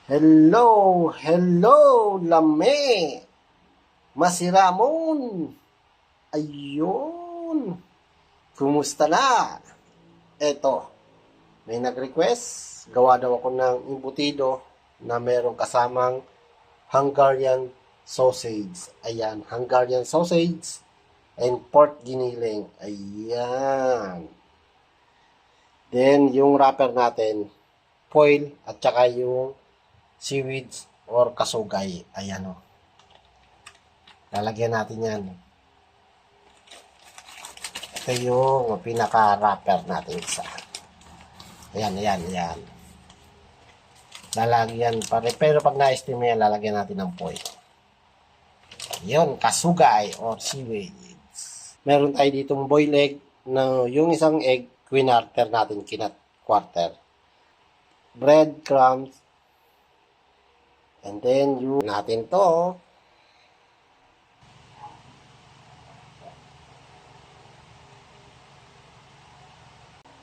Hello, hello, lame. Masiramon. Ayun. Kumusta na? Eto, may nag-request. Gawa daw ako ng imbutido na merong kasamang Hungarian sausage. Ayan, Hungarian sausage and pork giniling. Ayan. Then, yung wrapper natin, foil at saka yung seaweeds or kasugay. Ayan o. Lalagyan natin yan. Ito yung pinaka-wrapper natin isa. Ayan, ayan, ayan. Lalagyan pa rin. Pero pag na-steam yan, lalagyan natin ng foil. Yun, kasugay or seaweeds. Meron tayo ditong boiled egg na yung isang egg, quinarter natin, quarter. Breadcrumbs. And then, yung natin to.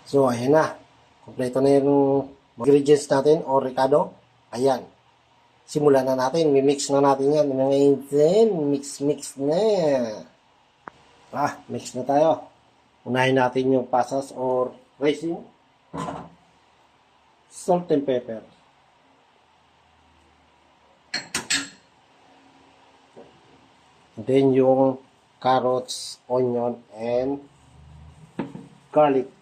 So, ayan na. Kompleto na yung ingredients natin o Ricardo. Ayan. Simulan na natin. Mimix na natin yan. Mix na. Mix na tayo. Unahin natin yung pasas or raisin. Salt and pepper. And then yung carrots, onion, and garlic.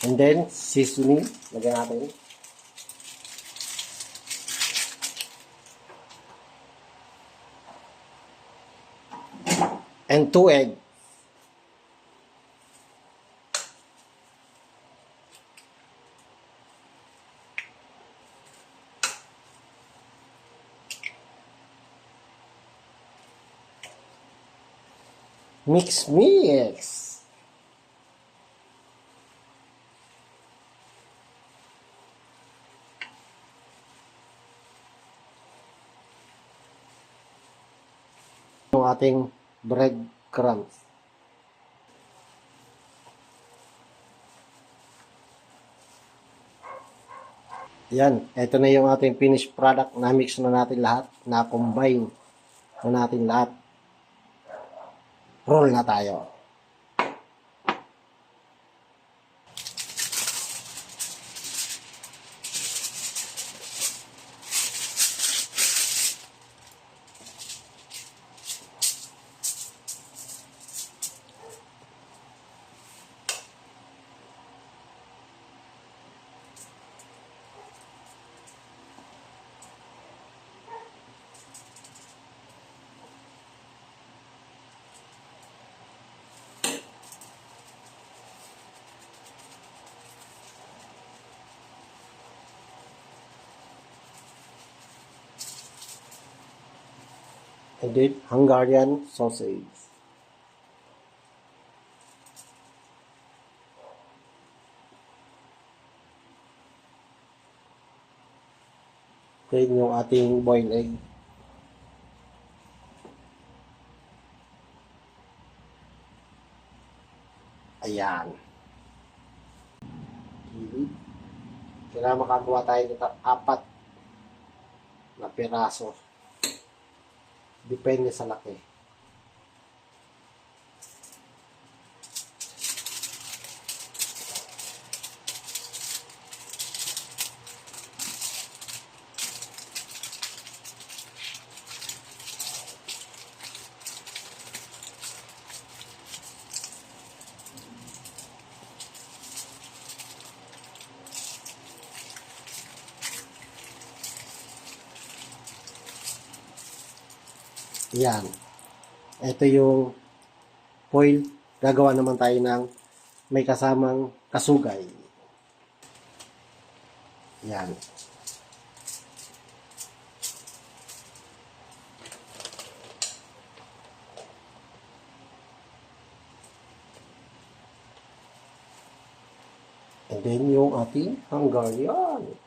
And then, seasoning. Lagyan natin. And 2 eggs. Mix. Yung ating breadcrumbs. Yan, ito na yung ating finished product. Na-mix na natin lahat, na-combine na natin lahat. Roll na tayo. I did Hungarian sausage. Then yung ating boiled egg. Ayan. Kailangan makagawa tayo nito 4 na piraso. Depende sa laki. Yan. Ito yung foil. Gagawa naman tayo ng may kasamang kasugay. Yan. And then yung ating Hungarian.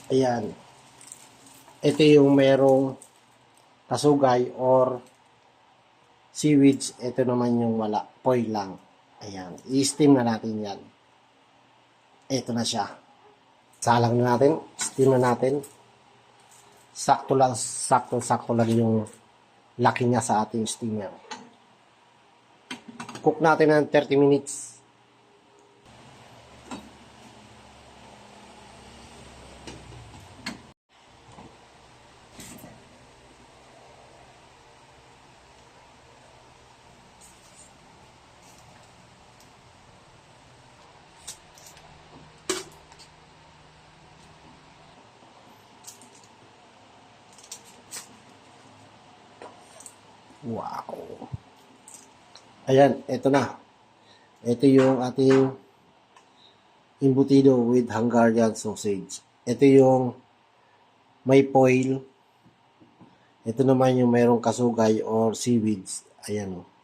Ayan. Ito yung merong kasugay or seaweeds. Ito naman yung wala. Foil lang. Ayan. I-steam na natin yan. Ito na siya. Salang na natin. Steam na natin. Sakto lang yung laki niya sa ating steamer. Cook natin ng 30 minutes. Wow. Ayan, ito na. Ito yung ating embutido with Hungarian sausage. Ito yung may foil. Ito naman yung mayroong kasugay or seaweeds. Ayan o.